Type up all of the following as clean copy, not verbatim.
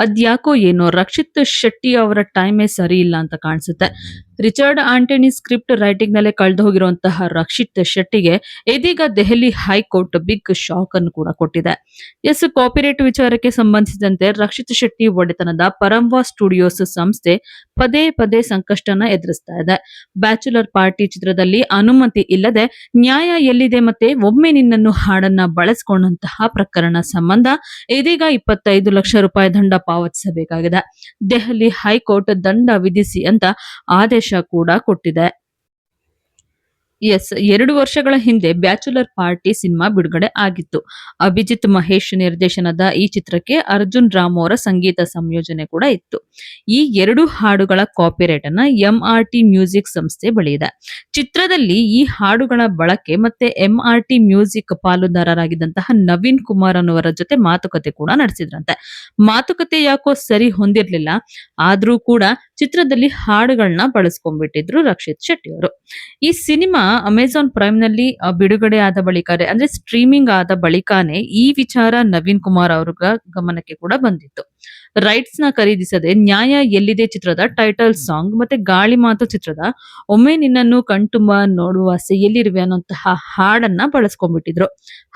ಅದ್ಯಾಕೋ ಏನೋ ರಕ್ಷಿತ್ ಶೆಟ್ಟಿ ಅವರ ಟೈಮೇ ಸರಿ ಇಲ್ಲ ಅಂತ ಕಾಣಿಸುತ್ತೆ. ರಿಚರ್ಡ್ ಆಂಟನಿ ಸ್ಕ್ರಿಪ್ಟ್ ರೈಟಿಂಗ್ ನಲ್ಲೇ ಕಳೆದು ಹೋಗಿರುವಂತಹ ರಕ್ಷಿತ್ ಶೆಟ್ಟಿಗೆ ಇದೀಗ ದೆಹಲಿ ಹೈಕೋರ್ಟ್ ಬಿಗ್ ಶಾಕ್ ಅನ್ನು ಕೂಡ ಕೊಟ್ಟಿದೆ. ಎಸ್, ಕಾಪಿರೈಟ್ ವಿಚಾರಕ್ಕೆ ಸಂಬಂಧಿಸಿದಂತೆ ರಕ್ಷಿತ್ ಶೆಟ್ಟಿ ಒಡೆತನದ ಪರಂವಾ ಸ್ಟುಡಿಯೋಸ್ ಸಂಸ್ಥೆ ಪದೇ ಪದೇ ಸಂಕಷ್ಟನ ಎದುರಿಸ್ತಾ ಇದೆ. ಬ್ಯಾಚುಲರ್ ಪಾರ್ಟಿ ಚಿತ್ರದಲ್ಲಿ ಅನುಮತಿ ಇಲ್ಲದೆ ನ್ಯಾಯ ಎಲ್ಲಿದೆ ಮತ್ತೆ ಒಮ್ಮೆ ನಿನ್ನನ್ನು ಹಾಡನ್ನ ಬಳಸಿಕೊಂಡಂತಹ ಪ್ರಕರಣ ಸಂಬಂಧ ಇದೀಗ 25 ಲಕ್ಷ ರೂಪಾಯಿ ದಂಡ ಪಾವತಿಸಬೇಕಾಗಿದೆ. ದೆಹಲಿ ಹೈಕೋರ್ಟ್ ದಂಡ ವಿಧಿಸಿ ಅಂತ ಆದೇಶ ಕೂಡ ಕೊಟ್ಟಿದೆ. ಎಸ್, 2 ವರ್ಷಗಳ ಹಿಂದೆ ಬ್ಯಾಚುಲರ್ ಪಾರ್ಟಿ ಸಿನಿಮಾ ಬಿಡುಗಡೆ ಆಗಿತ್ತು. ಅಭಿಜಿತ್ ಮಹೇಶ್ ನಿರ್ದೇಶನದ ಈ ಚಿತ್ರಕ್ಕೆ ಅರ್ಜುನ್ ರಾಮ್ ಅವರ ಸಂಗೀತ ಸಂಯೋಜನೆ ಕೂಡ ಇತ್ತು. ಈ 2 ಹಾಡುಗಳ ಕಾಪಿರೈಟ್ ಅನ್ನ ಎಂಆರ್ಟಿ ಮ್ಯೂಸಿಕ್ ಸಂಸ್ಥೆ ಬಳಿ ಇದೆ. ಚಿತ್ರದಲ್ಲಿ ಈ ಹಾಡುಗಳ ಬಳಕೆ ಮತ್ತೆ ಎಂಆರ್ಟಿ ಮ್ಯೂಸಿಕ್ ಪಾಲುದಾರರಾಗಿದ್ದಂತಹ ನವೀನ್ ಕುಮಾರ್ ಅನ್ನುವರ ಜೊತೆ ಮಾತುಕತೆ ಕೂಡ ನಡೆಸಿದ್ರಂತೆ. ಮಾತುಕತೆ ಯಾಕೋ ಸರಿ ಹೊಂದಿರ್ಲಿಲ್ಲ. ಆದ್ರೂ ಕೂಡ ಚಿತ್ರದಲ್ಲಿ ಹಾಡುಗಳನ್ನ ಬಳಸ್ಕೊಂಡ್ಬಿಟ್ಟಿದ್ರು ರಕ್ಷಿತ್ ಶೆಟ್ಟಿ ಅವರು. ಈ ಸಿನಿಮಾ ಅಮೆಜಾನ್ ಪ್ರೈಮ್ ನಲ್ಲಿ ಬಿಡುಗಡೆ ಆದ ಬಳಿಕ ಅಂದ್ರೆ ಸ್ಟ್ರೀಮಿಂಗ್ ಆದ ಬಳಿಕಾನೇ ಈ ವಿಚಾರ ನವೀನ್ ಕುಮಾರ್ ಅವ್ರ ಗಮನಕ್ಕೆ ಕೂಡ ಬಂದಿತ್ತು. ರೈಟ್ಸ್ ನ ಖರೀದಿಸದೆ ನ್ಯಾಯ ಎಲ್ಲಿದೆ ಚಿತ್ರದ ಟೈಟಲ್ ಸಾಂಗ್ ಮತ್ತೆ ಗಾಳಿ ಮಾತು ಚಿತ್ರದ ಒಮ್ಮೆ ನಿನ್ನನ್ನು ಕಣ್ತುಂಬ ನೋಡುವ ಆಸೆಯಲ್ಲಿರುವೆ ಅನ್ನುವಂತಹ ಹಾಡನ್ನ ಬಳಸ್ಕೊಂಡ್ಬಿಟ್ಟಿದ್ರು.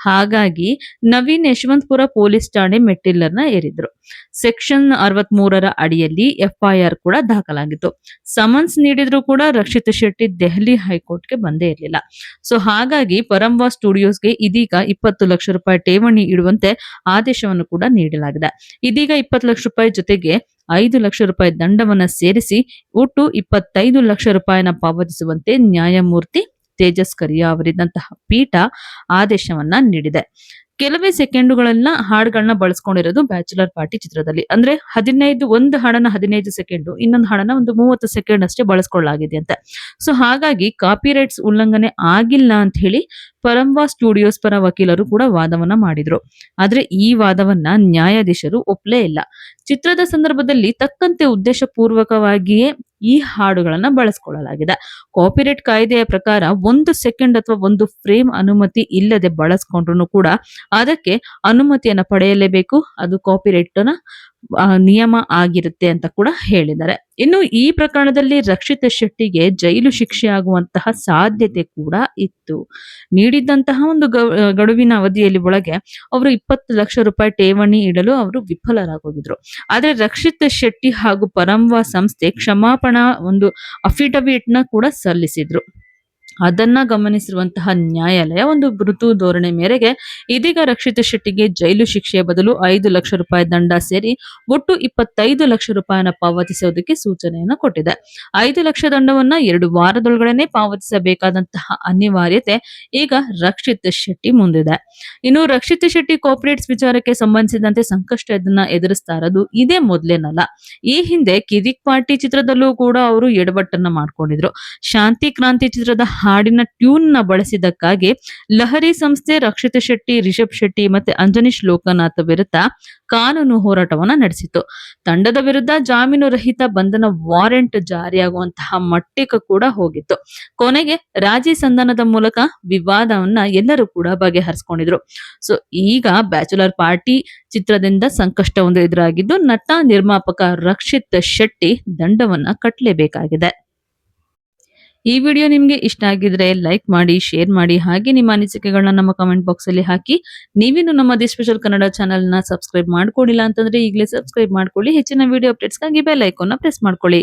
ಹಾಗಾಗಿ ನವೀನ್ ಯಶವಂತಪುರ ಪೊಲೀಸ್ ಠಾಣೆ ಮೆಟ್ಟಿಲರ್ನ ಏರಿದ್ರು. ಸೆಕ್ಷನ್ 63ರ ಅಡಿಯಲ್ಲಿ ಎಫ್ಐಆರ್ ಕೂಡ ದಾಖಲಾಗಿತ್ತು. ಸಮನ್ಸ್ ನೀಡಿದ್ರು ಕೂಡ ರಕ್ಷಿತ್ ಶೆಟ್ಟಿ ದೆಹಲಿ ಹೈಕೋರ್ಟ್ಗೆ ಬಂದೇ ಇರಲಿಲ್ಲ. ಸೊ ಹಾಗಾಗಿ ಪರಂವಾ ಸ್ಟುಡಿಯೋಸ್ಗೆ ಇದೀಗ 20 ಲಕ್ಷ ರೂಪಾಯಿ ಠೇವಣಿ ಇಡುವಂತೆ ಆದೇಶವನ್ನು ಕೂಡ ನೀಡಲಾಗಿದೆ. ಇದೀಗ 20 ಲಕ್ಷ ರೂಪಾಯಿ ಜೊತೆಗೆ 5 ಲಕ್ಷ ರೂಪಾಯಿ ದಂಡವನ್ನ ಸೇರಿಸಿ ಒಟ್ಟು 25 ಲಕ್ಷ ರೂಪಾಯಿನ ಪಾವತಿಸುವಂತೆ ನ್ಯಾಯಮೂರ್ತಿ ತೇಜಸ್ ಕರಿಯಾ ಅವರಿದ್ದಂತಹ ಪೀಠ ಆದೇಶವನ್ನ ನೀಡಿದೆ. ಕೆಲವೇ ಸೆಕೆಂಡುಗಳನ್ನ ಹಾಡುಗಳನ್ನ ಬಳಸ್ಕೊಂಡಿರೋದು ಬ್ಯಾಚುಲರ್ ಪಾರ್ಟಿ ಚಿತ್ರದಲ್ಲಿ. ಅಂದ್ರೆ ಒಂದು ಹಾಡನ್ನ 15 ಸೆಕೆಂಡು, ಇನ್ನೊಂದು ಹಾಡನ್ನ ಒಂದು 30 ಸೆಕೆಂಡ್ ಅಷ್ಟೇ ಬಳಸ್ಕೊಳ್ಳಲಾಗಿದೆ ಅಂತೆ. ಸೊ ಹಾಗಾಗಿ ಕಾಪಿರೈಟ್ಸ್ ಉಲ್ಲಂಘನೆ ಆಗಿಲ್ಲ ಅಂತ ಹೇಳಿ ಪರಂವಾ ಸ್ಟುಡಿಯೋಸ್ ಪರ ವಕೀಲರು ಕೂಡ ವಾದವನ್ನ ಮಾಡಿದ್ರು. ಆದ್ರೆ ಈ ವಾದವನ್ನ ನ್ಯಾಯಾಧೀಶರು ಒಪ್ಲೇ ಇಲ್ಲ. ಚಿತ್ರದ ಸಂದರ್ಭದಲ್ಲಿ ತಕ್ಕಂತೆ ಉದ್ದೇಶಪೂರ್ವಕವಾಗಿಯೇ ಈ ಹಾಡುಗಳನ್ನ ಬಳಸ್ಕೊಳ್ಳಲಾಗಿದೆ. ಕಾಪಿರೈಟ್ ಕಾಯ್ದೆಯ ಪ್ರಕಾರ 1 ಸೆಕೆಂಡ್ ಅಥವಾ 1 ಫ್ರೇಮ್ ಅನುಮತಿ ಇಲ್ಲದೆ ಬಳಸ್ಕೊಂಡ್ರು ಕೂಡ ಅದಕ್ಕೆ ಅನುಮತಿಯನ್ನ ಪಡೆಯಲೇಬೇಕು. ಅದು ಕಾಪಿರೈಟ್ ನ ನಿಯಮ ಆಗಿರುತ್ತೆ ಅಂತ ಕೂಡ ಹೇಳಿದ್ದಾರೆ. ಇನ್ನು ಈ ಪ್ರಕರಣದಲ್ಲಿ ರಕ್ಷಿತ್ ಶೆಟ್ಟಿಗೆ ಜೈಲು ಶಿಕ್ಷೆ ಆಗುವಂತಹ ಸಾಧ್ಯತೆ ಕೂಡ ಇತ್ತು. ನೀಡಿದ್ದಂತಹ ಒಂದು ಗಡುವಿನ ಅವಧಿಯಲ್ಲಿ ಒಳಗೆ ಅವರು 20 ಲಕ್ಷ ರೂಪಾಯಿ ಠೇವಣಿ ಇಡಲು ಅವರು ವಿಫಲರಾಗೋಗಿದ್ರು. ಆದ್ರೆ ರಕ್ಷಿತ್ ಶೆಟ್ಟಿ ಹಾಗೂ ಪರಂವಾ ಸಂಸ್ಥೆ ಕ್ಷಮಾಪಣಾ ಒಂದು ಅಫಿಡವಿಟ್ ನ ಕೂಡ ಸಲ್ಲಿಸಿದ್ರು. ಅದನ್ನ ಗಮನಿಸಿರುವಂತಹ ನ್ಯಾಯಾಲಯ ಒಂದು ಮೃದು ಧೋರಣೆ ಮೇರೆಗೆ ಇದೀಗ ರಕ್ಷಿತ್ ಶೆಟ್ಟಿಗೆ ಜೈಲು ಶಿಕ್ಷೆಯ ಬದಲು 5 ಲಕ್ಷ ರೂಪಾಯಿ ದಂಡ ಸೇರಿ ಒಟ್ಟು 25 ಲಕ್ಷ ರೂಪಾಯಿನ ಪಾವತಿಸುವುದಕ್ಕೆ ಸೂಚನೆಯನ್ನು ಕೊಟ್ಟಿದೆ. 5 ಲಕ್ಷ ದಂಡವನ್ನ 2 ವಾರದೊಳಗಡೆ ಪಾವತಿಸಬೇಕಾದಂತಹ ಅನಿವಾರ್ಯತೆ ಈಗ ರಕ್ಷಿತ್ ಶೆಟ್ಟಿ ಮುಂದಿದೆ. ಇನ್ನು ರಕ್ಷಿತ್ ಶೆಟ್ಟಿ ಕಾಪಿರೈಟ್ಸ್ ವಿಚಾರಕ್ಕೆ ಸಂಬಂಧಿಸಿದಂತೆ ಸಂಕಷ್ಟವನ್ನ ಎದುರಿಸ್ತಾ ಇರೋದು ಇದೇ ಮೊದಲೇನಲ್ಲ. ಈ ಹಿಂದೆ ಕಿರಿಕ್ ಪಾರ್ಟಿ ಚಿತ್ರದಲ್ಲೂ ಕೂಡ ಅವರು ಎಡವಟ್ಟನ್ನ ಮಾಡ್ಕೊಂಡಿದ್ರು. ಶಾಂತಿ ಕ್ರಾಂತಿ ಚಿತ್ರದ ಹಾಡಿನ ಟ್ಯೂನ್ ನ ಬಳಸಿದ್ದಕ್ಕಾಗಿ ಲಹರಿ ಸಂಸ್ಥೆ ರಕ್ಷಿತ್ ಶೆಟ್ಟಿ, ರಿಷಬ್ ಶೆಟ್ಟಿ ಮತ್ತೆ ಅಂಜನೀಶ್ ಲೋಕನಾಥ್ ವಿರುದ್ಧ ಕಾನೂನು ಹೋರಾಟವನ್ನ ನಡೆಸಿತ್ತು. ತಂಡದ ವಿರುದ್ಧ ಜಾಮೀನು ರಹಿತ ಬಂಧನ ವಾರೆಂಟ್ ಜಾರಿಯಾಗುವಂತಹ ಮಟ್ಟಕ್ಕೆ ಕೂಡ ಹೋಗಿತ್ತು. ಕೊನೆಗೆ ರಾಜಿ ಸಂಧಾನದ ಮೂಲಕ ವಿವಾದವನ್ನ ಎಲ್ಲರೂ ಕೂಡ ಬಗೆಹರಿಸಿಕೊಂಡಿದ್ರು. ಸೊ ಈಗ ಬ್ಯಾಚುಲರ್ ಪಾರ್ಟಿ ಚಿತ್ರದಿಂದ ಸಂಕಷ್ಟ ಒಂದು ಎದುರಾಗಿದ್ದು ನಟ ನಿರ್ಮಾಪಕ ರಕ್ಷಿತ್ ಶೆಟ್ಟಿ ದಂಡವನ್ನ ಕಟ್ಟಲೇಬೇಕಾಗಿದೆ. ಈ ವಿಡಿಯೋ ನಿಮ್ಗೆ ಇಷ್ಟ ಆಗಿದ್ರೆ ಲೈಕ್ ಮಾಡಿ, ಶೇರ್ ಮಾಡಿ, ಹಾಗೆ ನಿಮ್ಮ ಅನಿಸಿಕೆಗಳನ್ನ ನಮ್ಮ ಕಮೆಂಟ್ ಬಾಕ್ಸ್ ಅಲ್ಲಿ ಹಾಕಿ. ನೀವಿನ್ನು ನಮ್ಮ ದಿ ಸ್ಪೆಷಲ್ ಕನ್ನಡ ಚಾನೆಲ್ ನ ಸಬ್ಸ್ಕ್ರೈಬ್ ಮಾಡ್ಕೊಂಡಿಲ್ಲ ಅಂತಂದ್ರೆ ಈಗಲೇ ಸಬ್ಸ್ಕ್ರೈಬ್ ಮಾಡ್ಕೊಳ್ಳಿ. ಹೆಚ್ಚಿನ ವಿಡಿಯೋ ಅಪ್ಡೇಟ್ಸ್ಗಾಗಿ ಬೆಲ್ ಐಕಾನ್ ನ ಪ್ರೆಸ್ ಮಾಡ್ಕೊಳ್ಳಿ.